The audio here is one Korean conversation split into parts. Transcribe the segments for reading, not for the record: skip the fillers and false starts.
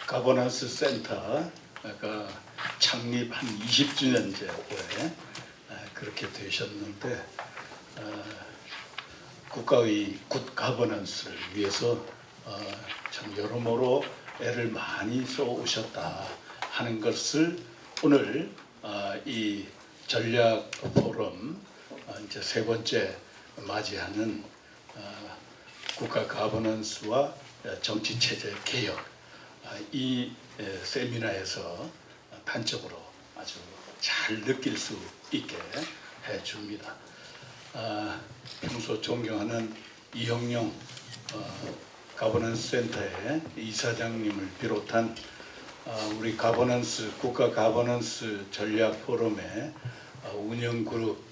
가버넌스 센터가 창립 한 20주년째 올해 그렇게 되셨는데 국가의 굿 가버넌스를 위해서 참 여러모로 애를 많이 써 오셨다 하는 것을 오늘 이 전략 포럼 이제 세 번째 맞이하는 국가 가버넌스와 정치 체제 개혁 이 세미나에서 단적으로 아주 잘 느낄 수 있게 해줍니다. 평소 존경하는 이형용 가버넌스 센터의 이사장님을 비롯한 우리 가버넌스 국가 가버넌스 전략 포럼의 운영 그룹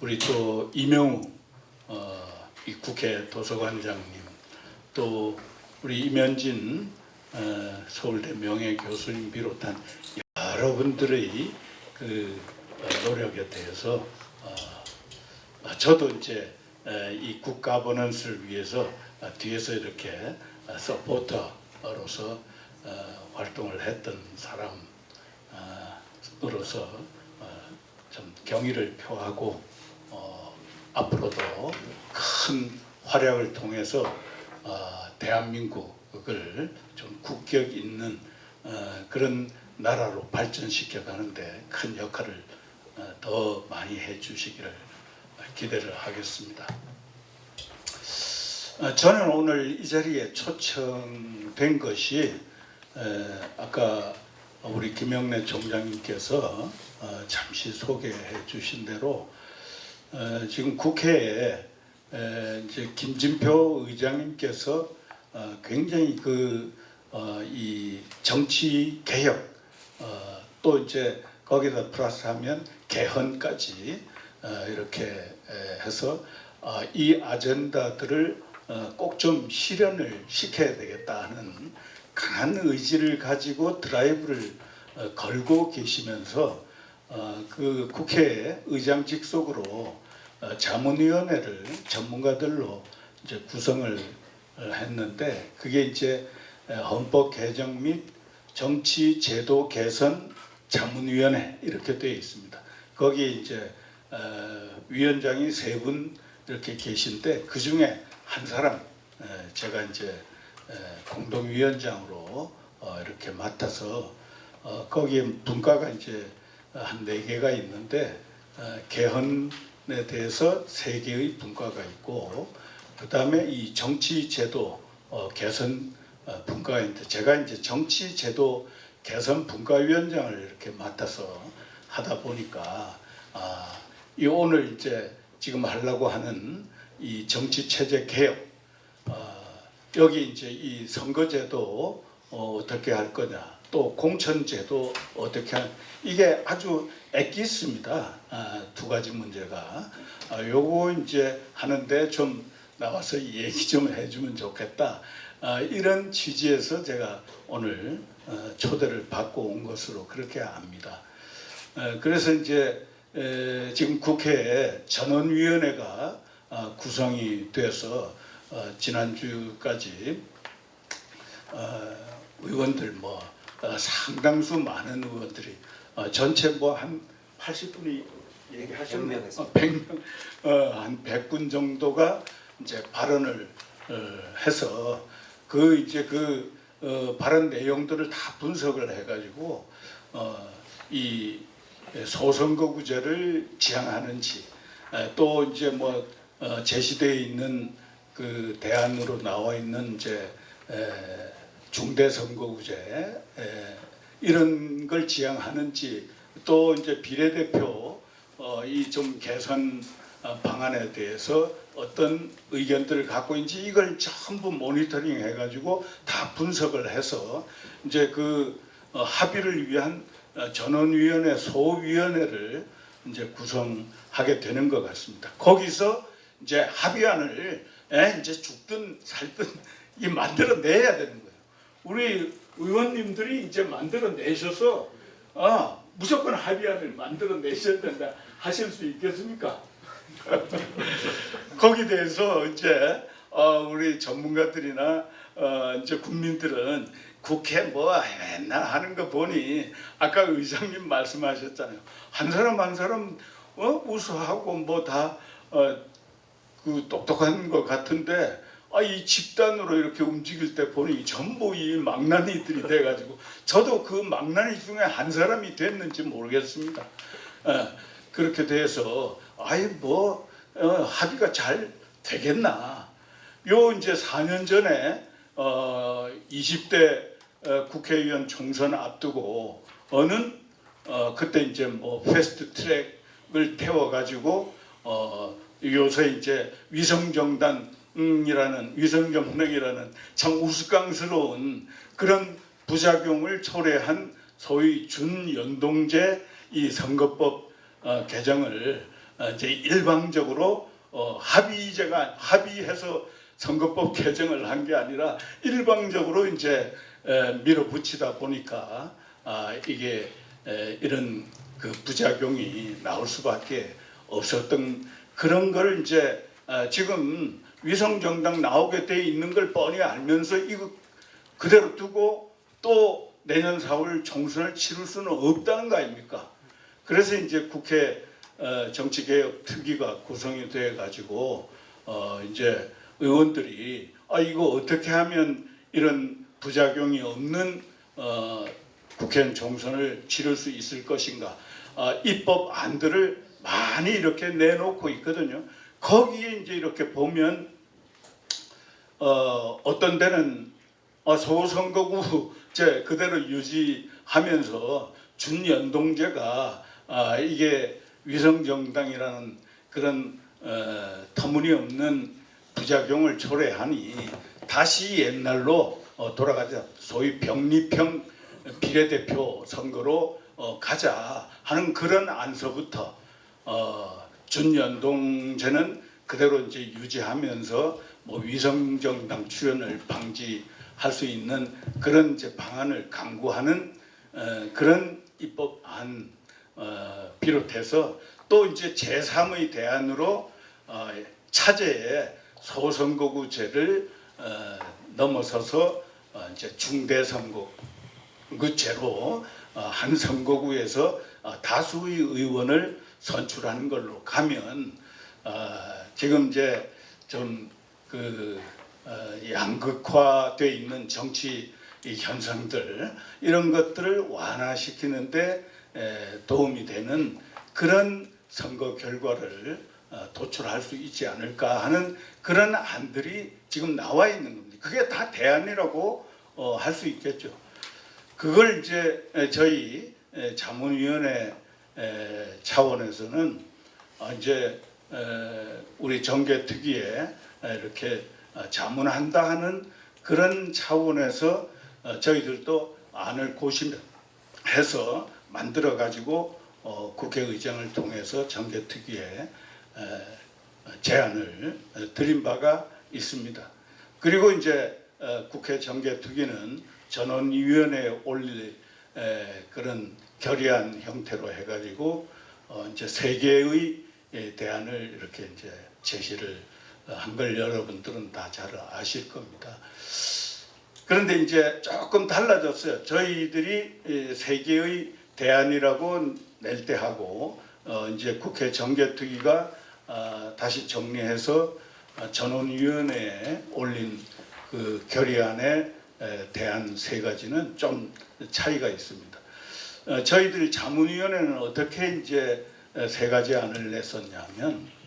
우리 또 이명우 이 국회 도서관장님 또 우리 임현진 서울대 명예교수님 비롯한 여러분들의 그 노력에 대해서 저도 이제 이 국가버넌스를 위해서 뒤에서 이렇게 서포터로서 활동을 했던 사람으로서 좀 경의를 표하고 앞으로도 큰 활약을 통해서 대한민국을 좀 국격 있는 그런 나라로 발전시켜 가는데 큰 역할을 더 많이 해주시기를 기대를 하겠습니다. 저는 오늘 이 자리에 초청된 것이 아까 우리 김영래 총장님께서 잠시 소개해 주신 대로 지금 국회에 이제 김진표 의장님께서 굉장히 이 정치 개혁 또 이제 거기다 플러스하면 개헌까지 이렇게 해서 이 아젠다들을 꼭 좀 실현을 시켜야 되겠다 하는 강한 의지를 가지고 드라이브를 걸고 계시면서 그 국회 의장 직속으로 자문위원회를 전문가들로 이제 구성을 했는데 그게 이제 헌법 개정 및 정치 제도 개선 자문위원회 이렇게 되어 있습니다. 거기에 이제 위원장이 3분 이렇게 계신데 그 중에 한 사람 제가 이제 공동위원장으로 이렇게 맡아서 거기에 분과가 이제 한 4개가 있는데 개헌에 대해서 3개의 분과가 있고 그 다음에 이 정치제도 개선 분과가 있는데 제가 이제 정치제도 개선 분과위원장을 이렇게 맡아서 하다 보니까 이 오늘 이제 지금 하려고 하는 이 정치체제 개혁 여기 이제 이 선거제도 어떻게 할 거냐 또 공천제도 어떻게 이게 아주 엑기스입니다. 2가지 문제가 요거 이제 하는데 좀 나와서 얘기 좀 해주면 좋겠다. 이런 취지에서 제가 오늘 초대를 받고 온 것으로 그렇게 압니다. 그래서 이제 지금 국회에 전원위원회가 구성이 돼서 지난주까지 의원들 상당수 많은 의원들이 전체 한 80분이 얘기하셨네요. 100명, 한 100분 정도가 이제 발언을 해서 이제 발언 내용들을 다 분석을 해가지고 이 소선거구제를 지향하는지 또 이제 제시되어 있는 그 대안으로 나와 있는 이제 중대선거구제 이런 걸 지향하는지 또 이제 비례대표 이 좀 개선 방안에 대해서 어떤 의견들을 갖고 있는지 이걸 전부 모니터링 해가지고 다 분석을 해서 이제 합의를 위한 전원위원회 소위원회를 이제 구성하게 되는 것 같습니다. 거기서 이제 합의안을 이제 죽든 살든 만들어내야 되는 거예요. 우리 의원님들이 이제 만들어내셔서 무조건 합의안을 만들어내셔야 된다 하실 수 있겠습니까? 거기에 대해서 이제 우리 전문가들이나 이제 국민들은 국회 뭐 맨날 하는 거 보니 아까 의장님 말씀하셨잖아요. 한 사람 한 사람 우수하고 뭐 다 그 똑똑한 것 같은데 이 집단으로 이렇게 움직일 때 보니 전부 이 망나니들이 돼가지고 저도 그 망나니 중에 한 사람이 됐는지 모르겠습니다. 그렇게 돼서 뭐 합의가 잘 되겠나. 요 이제 4년 전에 20대 국회의원 총선 앞두고 그때 이제 뭐 패스트 트랙을 태워가지고 요새 이제 위성정당이라는 참 우스꽝스러운 그런 부작용을 초래한 소위 준연동제 이 선거법 개정을 이제 일방적으로 합의해서 선거법 개정을 한 게 아니라 일방적으로 이제 밀어붙이다 보니까 이게 이런 그 부작용이 나올 수밖에 없었던 그런 걸 이제 지금 위성정당 나오게 돼 있는 걸 뻔히 알면서 이거 그대로 두고 또 내년 4월 총선을 치를 수는 없다는 거 아닙니까? 그래서 이제 국회 정치개혁 특위가 구성이 돼 가지고 이제 의원들이 이거 어떻게 하면 이런 부작용이 없는 국회의원 총선을 치를 수 있을 것인가 입법안들을 많이 이렇게 내놓고 있거든요. 거기에 이제 이렇게 보면 어떤 데는 소선거구제 그대로 유지하면서 준연동제가 이게 위성정당이라는 그런 터무니없는 부작용을 초래하니 다시 옛날로 돌아가자 소위 병립형 비례대표 선거로 가자 하는 그런 안서부터 준연동제는 그대로 이제 유지하면서 뭐 위성정당 출연을 방지할 수 있는 그런 이제 방안을 강구하는 그런 입법안 비롯해서 또 이제 제3의 대안으로 차제에 소선거구제를 넘어서서 이제 중대선거구제로 한 선거구에서 다수의 의원을 선출하는 걸로 가면 지금 이제 좀 그 양극화돼 있는 정치 현상들 이런 것들을 완화시키는데 도움이 되는 그런 선거 결과를 도출할 수 있지 않을까 하는 그런 안들이 지금 나와 있는 겁니다. 그게 다 대안이라고 할 수 있겠죠. 그걸 이제 저희 자문위원회 차원에서는 이제 우리 정개특위에 이렇게 자문한다 하는 그런 차원에서 저희들도 안을 고심해서 만들어 가지고 국회의장을 통해서 정개특위에 제안을 드린 바가 있습니다. 그리고 이제 국회 정개특위는 전원위원회에 올릴 그런 결의안 형태로 해가지고 이제 세 개의 대안을 이렇게 이제 제시를 한 걸 여러분들은 다 잘 아실 겁니다. 그런데 이제 조금 달라졌어요. 저희들이 세 개의 대안이라고 낼 때 하고 이제 국회 정개특위가 다시 정리해서 전원위원회에 올린 그 결의안의 대안 세 가지는 좀 차이가 있습니다. 저희들이 자문위원회는 어떻게 이제 세 가지 안을 냈었냐면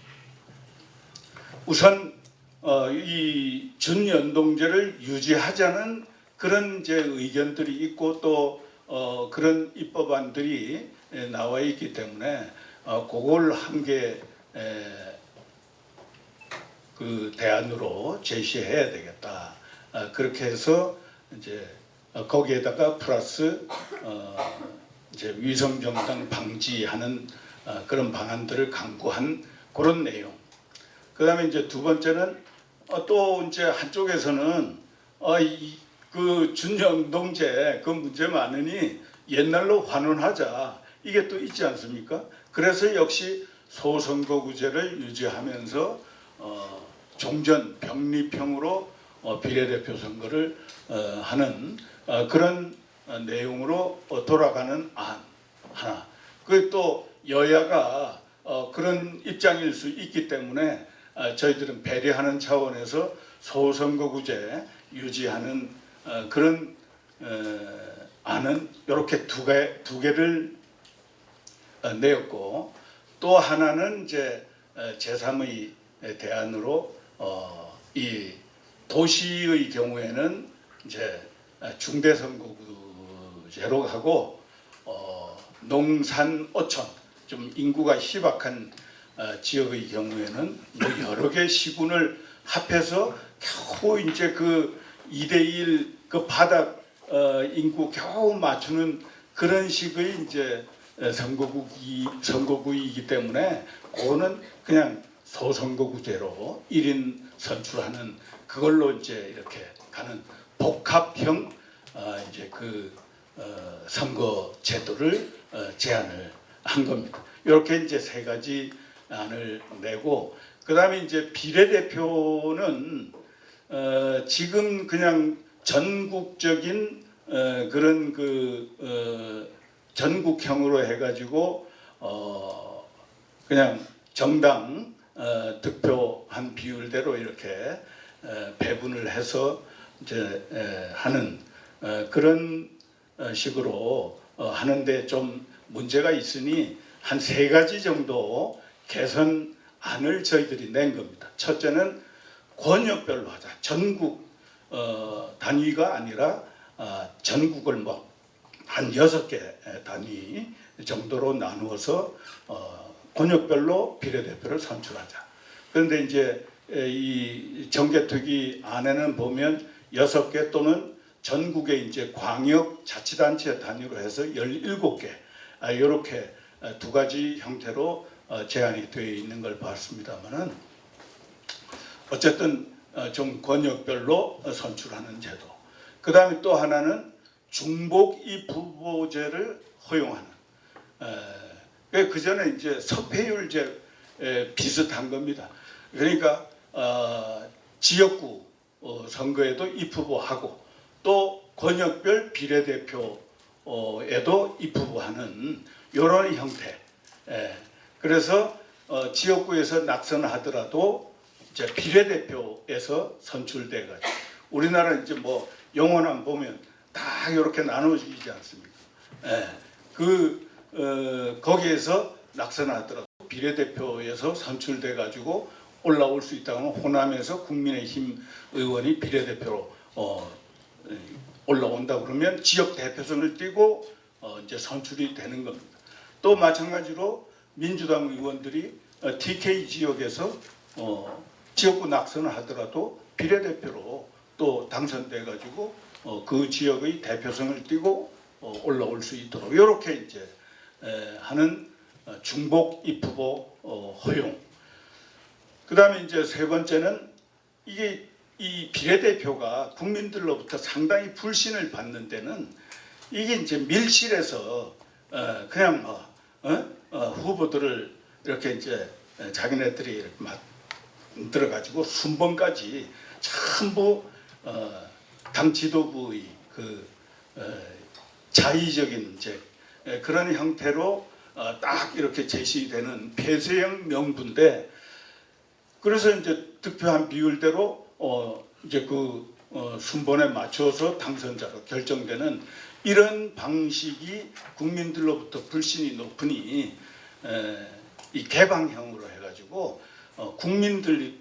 우선 이 준연동제를 유지하자는 그런 이제 의견들이 있고 또 그런 입법안들이 나와 있기 때문에 그걸 한 개 그 대안으로 제시해야 되겠다. 그렇게 해서 이제 거기에다가 플러스 이제 위성정당 방지하는 그런 방안들을 강구한 그런 내용. 그다음에 이제 두 번째는 또 이제 한쪽에서는 그 준연동제 그 문제 많으니 옛날로 환원하자 이게 또 있지 않습니까? 그래서 역시 소선거구제를 유지하면서 종전 병립형으로 비례대표 선거를 하는 그런 내용으로 돌아가는 안 하나. 그 또 여야가 그런 입장일 수 있기 때문에 저희들은 배려하는 차원에서 소선거구제 유지하는 그런 안은 이렇게 두 개를 내었고, 또 하나는 이제 제3의 대안으로 이 도시의 경우에는 이제 중대선거구제로 하고 농산 어촌 좀 인구가 희박한 지역의 경우에는 뭐 여러 개 시군을 합해서 겨우 이제 그 2대1 그 바닥 인구 겨우 맞추는 그런 식의 이제 선거구이기 때문에 그거는 그냥 소선거구제로 1인 선출하는 그걸로 이제 이렇게 가는 복합형 이제 그 선거 제도를 제안을 한 겁니다. 이렇게 이제 세 가지 안을 내고, 그다음에 이제 비례대표는 지금 그냥 전국적인 그런 그 전국형으로 해가지고 그냥 정당 득표한 비율대로 이렇게 배분을 해서 이제 하는 그런 식으로 하는데 좀 문제가 있으니 한 세 가지 정도 개선안을 저희들이 낸 겁니다. 첫째는 권역별로 하자. 전국 단위가 아니라 전국을 뭐 한 6개 단위 정도로 나누어서 권역별로 비례대표를 선출하자. 그런데 이제 이 정개특위 안에는 보면 6개 또는 전국의 이제 광역자치단체 단위로 해서 17개 이렇게 두 가지 형태로 제안이 되어 있는 걸 봤습니다만은, 어쨌든 좀 권역별로 선출하는 제도. 그 다음에 또 하나는 중복 입후보제를 허용하는. 그 전에 이제 섭외율제 비슷한 겁니다. 그러니까 지역구 선거에도 입후보하고 또 권역별 비례대표에도 입후보하는 이런 형태. 그래서 지역구에서 낙선하더라도 이제 비례대표에서 선출돼가지고, 우리나라 이제 뭐 영원한 보면 다 이렇게 나눠지지 않습니까? 거기에서 낙선하더라도 비례대표에서 선출돼가지고 올라올 수 있다면, 호남에서 국민의힘 의원이 비례대표로 올라온다 그러면 지역 대표성을 띠고 이제 선출이 되는 겁니다. 또 마찬가지로 민주당 의원들이 TK 지역에서 지역구 낙선을 하더라도 비례대표로 또 당선돼 가지고 그 지역의 대표성을 띠고 올라올 수 있도록 이렇게 이제 하는 중복 입후보 허용. 그다음에 이제 세 번째는 이게 이 비례대표가 국민들로부터 상당히 불신을 받는 데는 이게 이제 밀실에서 그냥 후보들을 이렇게 이제 자기네들이 이렇게 만들어 가지고 순번까지 전부 당 지도부의 그 자의적인 이제 그런 형태로 딱 이렇게 제시되는 폐쇄형 명부인데, 그래서 이제 득표한 비율대로 이제 그 순번에 맞춰서 당선자가 결정되는 이런 방식이 국민들로부터 불신이 높으니 이 개방형으로 해가지고 국민들이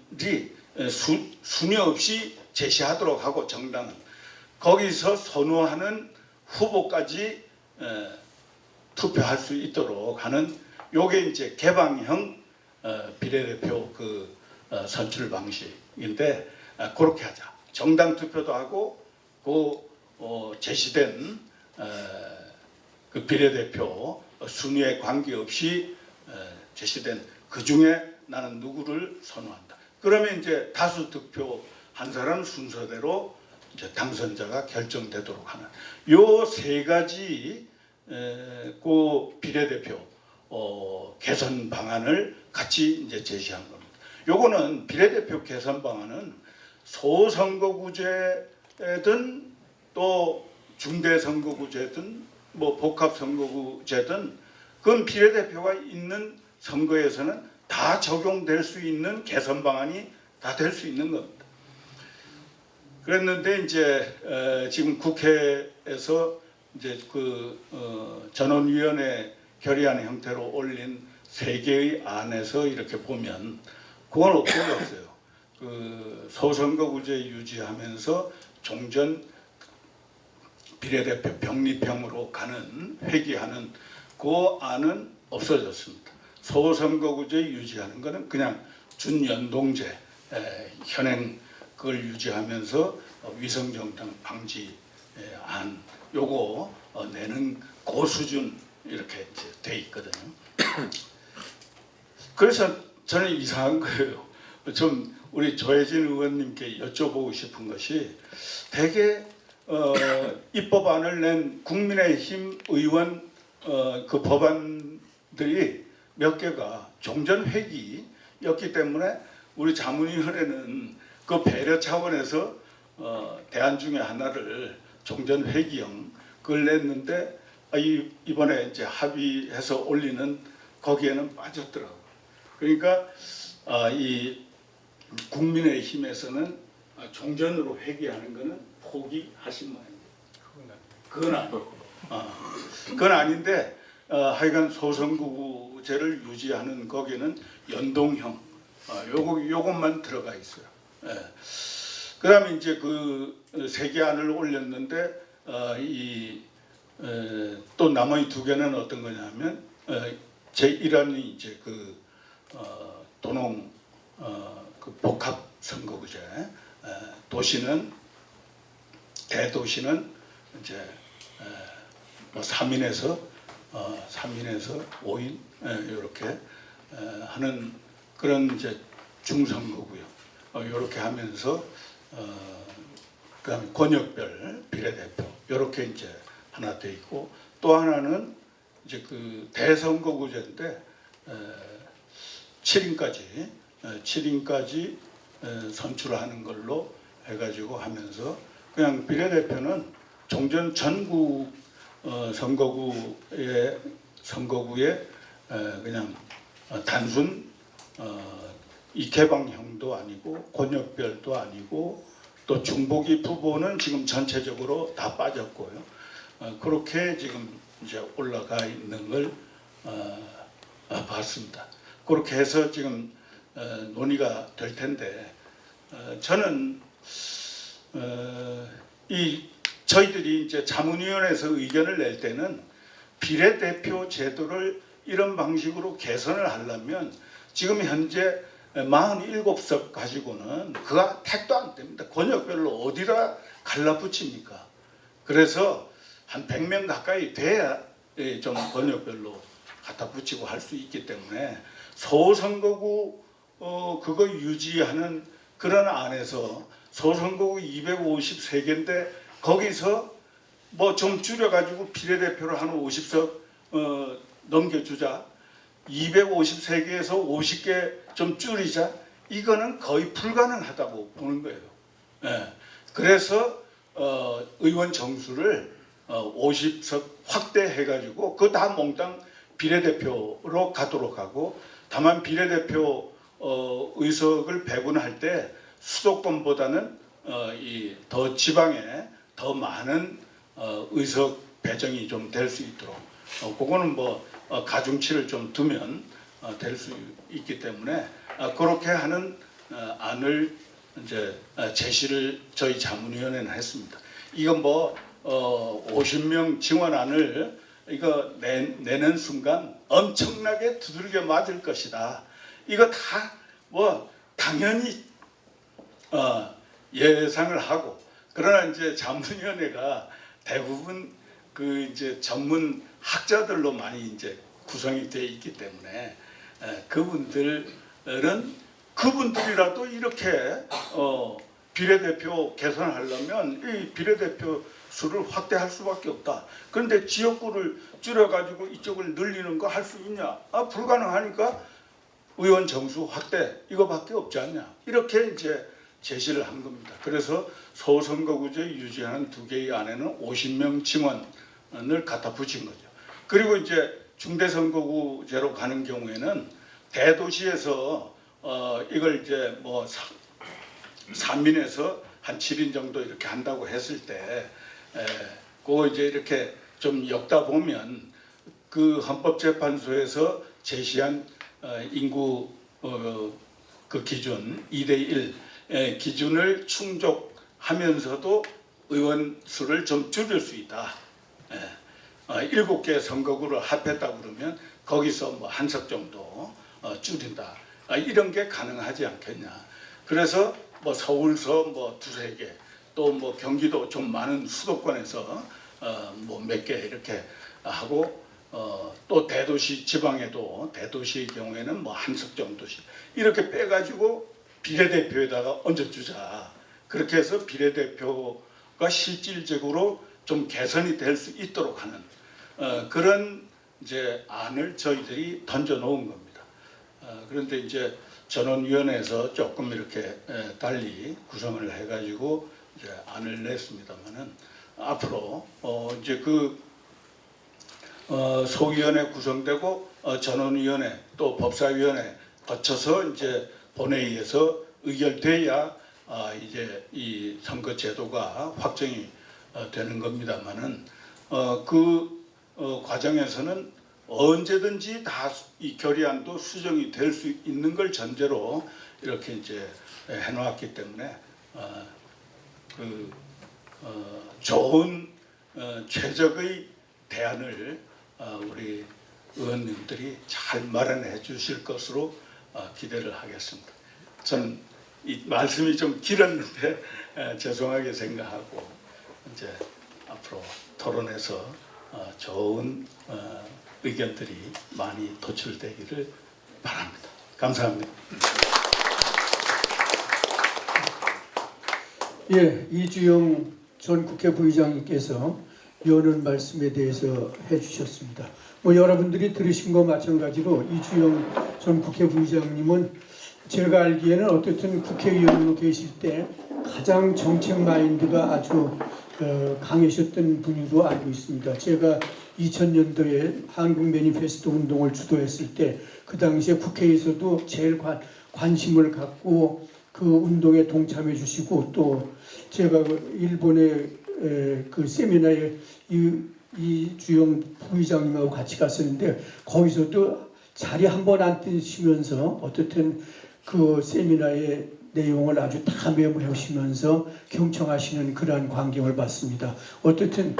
순위 없이 제시하도록 하고, 정당은 거기서 선호하는 후보까지 투표할 수 있도록 하는 요게 이제 개방형 비례대표 그 선출 방식인데, 그렇게 하자. 정당 투표도 하고 그 제시된 그 비례대표 순위에 관계없이 제시된 그 중에 나는 누구를 선호한다. 그러면 이제 다수 득표한 사람 순서대로 이제 당선자가 결정되도록 하는 요 세 가지 그 비례대표 개선 방안을 같이 이제 제시한 겁니다. 요거는 비례대표 개선 방안은 소선거구제든 또 중대선거구제든 뭐 복합선거구제든 그건 비례대표가 있는 선거에서는 다 적용될 수 있는 개선 방안이 다 될 수 있는 겁니다. 그랬는데 이제 지금 국회에서 이제 전원위원회 결의안 형태로 올린 3개의 안에서 이렇게 보면 그건 없어졌어요. 소선거구제 유지하면서 종전 비례대표 병립형으로 가는 회귀하는 그 안은 없어졌습니다. 소선거구제 유지하는 것은 그냥 준연동제 현행 그걸 유지하면서 위성정당 방지 안 요거 내는 그 수준 이렇게 돼 있거든요. 그래서 저는 이상한 거예요. 좀 우리 조혜진 의원님께 여쭤보고 싶은 것이 대개 입법안을 낸 국민의힘 의원 그 법안들이 몇 개가 종전 회기였기 때문에 우리 자문위원회는 그 배려 차원에서 대안 중에 하나를 종전 회기형 그걸 냈는데 이번에 이제 합의해서 올리는 거기에는 빠졌더라고요. 그러니까 이 국민의힘에서는 종전으로 회귀하는 것은 포기하신 모양입니다. 그건 아니고. 그건 아닌데 하여간 소선거구제를 유지하는 거기는 연동형 요것만 들어가 있어요. 그다음에 이제 그 3개 안을 올렸는데 또 나머지 2개는 어떤 거냐면 제1안이 이제 도농 그 복합 선거구제 도시는 대도시는 이제 3인에서 5인 이렇게 하는 그런 이제 중선거구요. 이렇게 하면서 그다음에 권역별 비례대표 이렇게 이제 하나 돼 있고 또 하나는 이제 그 대선거구제인데 7인까지 선출하는 걸로 해가지고 하면서 그냥 비례대표는 종전 전국 선거구에 그냥 단순 이개방형도 아니고 권역별도 아니고 또 중복이 후보는 지금 전체적으로 다 빠졌고요. 그렇게 지금 이제 올라가 있는 걸 봤습니다. 그렇게 해서 지금 논의가 될 텐데 저는 저희들이 이제 자문위원회에서 의견을 낼 때는 비례대표 제도를 이런 방식으로 개선을 하려면 지금 현재 47석 가지고는 그가 택도 안 됩니다. 권역별로 어디다 갈라붙입니까? 그래서 한 100명 가까이 돼야 좀 권역별로 갖다 붙이고 할 수 있기 때문에 소선거구 그거 유지하는 그런 안에서 소선거구 253개인데 거기서 뭐 좀 줄여가지고 비례대표를 한 50석 넘겨주자 253개에서 50개 좀 줄이자 이거는 거의 불가능하다고 보는 거예요. 그래서 의원 정수를 50석 확대해가지고 그거 다 몽땅 비례대표로 가도록 하고 다만 비례대표 의석을 배분할 때 수도권보다는 더 지방에 더 많은 의석 배정이 좀 될 수 있도록 그거는 뭐 가중치를 좀 두면 될 수 있기 때문에 그렇게 하는 안을 이제 제시를 저희 자문위원회는 했습니다. 이건 뭐 50명 증원안을 이거 내는 순간 엄청나게 두들겨 맞을 것이다. 이거 다 뭐 당연히 예상을 하고 그러나 이제 자문위원회가 대부분 그 이제 전문 학자들로 많이 이제 구성이 되어 있기 때문에 그분들이라도 이렇게 비례대표 개선하려면 이 비례대표 수를 확대할 수밖에 없다. 그런데 지역구를 줄여가지고 이쪽을 늘리는 거 할 수 있냐? 불가능하니까 의원 정수 확대 이거밖에 없지 않냐 이렇게 이제 제시를 한 겁니다. 그래서 소선거구제 유지하는 두 개의 안에는 50명 증원을 갖다 붙인 거죠. 그리고 이제 중대선거구제로 가는 경우에는 대도시에서 이걸 이제 뭐 산민에서 한 7인 정도 이렇게 한다고 했을 때 그거 이제 이렇게 좀 엮다 보면 그 헌법재판소에서 제시한 인구 그 기준 2대1 기준을 충족하면서도 의원 수를 좀 줄일 수 있다. 7개 선거구를 합했다 그러면 거기서 뭐 한 석 정도 줄인다. 이런 게 가능하지 않겠냐. 그래서 뭐 서울서 뭐 두세 개, 또 뭐 경기도 좀 많은 수도권에서 뭐 몇 개 이렇게 하고 또 대도시 지방에도 대도시의 경우에는 뭐 한 석 정도씩 이렇게 빼가지고 비례대표에다가 얹어주자. 그렇게 해서 비례대표가 실질적으로 좀 개선이 될 수 있도록 하는 그런 이제 안을 저희들이 던져 놓은 겁니다. 그런데 이제 전원위원회에서 조금 이렇게 달리 구성을 해가지고 이제 안을 냈습니다만은 앞으로 이제 그 소위원회 구성되고 전원위원회 또 법사위원회 거쳐서 이제 본회의에서 의결돼야 이제 이 선거제도가 확정이 되는 겁니다만은 그 과정에서는 언제든지 다 이 결의안도 수정이 될 수 있는 걸 전제로 이렇게 이제 해놓았기 때문에 좋은 최적의 대안을 우리 의원님들이 잘 마련해 주실 것으로 기대를 하겠습니다. 저는 이 말씀이 좀 길었는데 죄송하게 생각하고 이제 앞으로 토론에서 좋은 의견들이 많이 도출되기를 바랍니다. 감사합니다. 예, 이주영 전 국회 부의장님께서 여는 말씀에 대해서 해주셨습니다. 뭐 여러분들이 들으신 것 마찬가지로 이주영 전 국회 부의장님은 제가 알기에는 어쨌든 국회의원으로 계실 때 가장 정책 마인드가 아주 강하셨던 분으로 알고 있습니다. 제가 2000년도에 한국 매니페스토 운동을 주도했을 때 그 당시에 국회에서도 제일 관심을 갖고 그 운동에 동참해 주시고 또 제가 일본의 그 세미나에 이주영 부의장님하고 같이 갔었는데 거기서도 자리 한 번 안 뜨시면서 어떻든 그 세미나의 내용을 아주 다 메모해 오시면서 경청하시는 그러한 광경을 봤습니다. 어떻든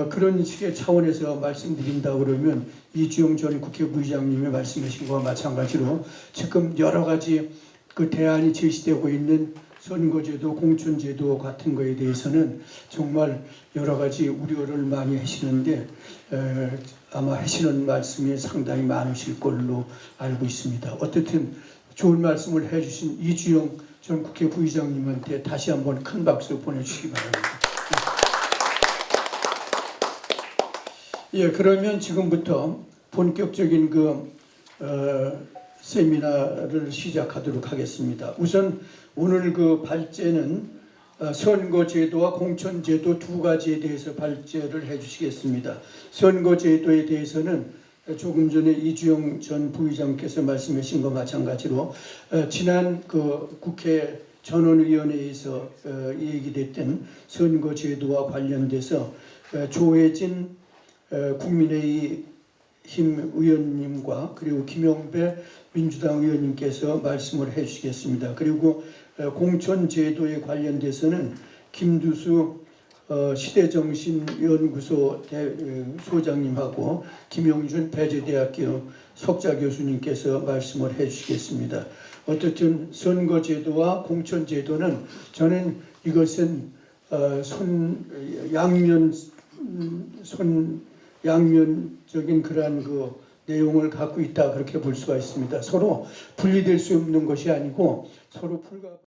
그런 식의 차원에서 말씀드린다 그러면 이주영 전 국회 부의장님이 말씀하신 것과 마찬가지로 지금 여러 가지 그 대안이 제시되고 있는 선거제도, 공천제도 같은 거에 대해서는 정말 여러 가지 우려를 많이 하시는데 아마 하시는 말씀이 상당히 많으실 걸로 알고 있습니다. 어쨌든 좋은 말씀을 해주신 이주영 전 국회 부의장님한테 다시 한번 큰 박수 보내주시기 바랍니다. 예, 그러면 지금부터 본격적인 세미나를 시작하도록 하겠습니다. 우선 오늘 그 발제는 선거제도와 공천제도 두 가지에 대해서 발제를 해주시겠습니다. 선거제도에 대해서는 조금 전에 이주영 전 부의장께서 말씀하신 것과 마찬가지로 지난 그 국회 전원위원회에서 얘기됐던 선거제도와 관련돼서 조혜진 국민의힘 의원님과 그리고 김용배 민주당 의원님께서 말씀을 해주시겠습니다. 그리고 공천제도에 관련돼서는 김두수 시대정신연구소 소장님하고 김용준 배재대학교 석좌 교수님께서 말씀을 해주시겠습니다. 어쨌든 선거제도와 공천제도는 저는 이것은 양면적인 그러한 그 내용을 갖고 있다 그렇게 볼 수가 있습니다. 서로 분리될 수 없는 것이 아니고 서로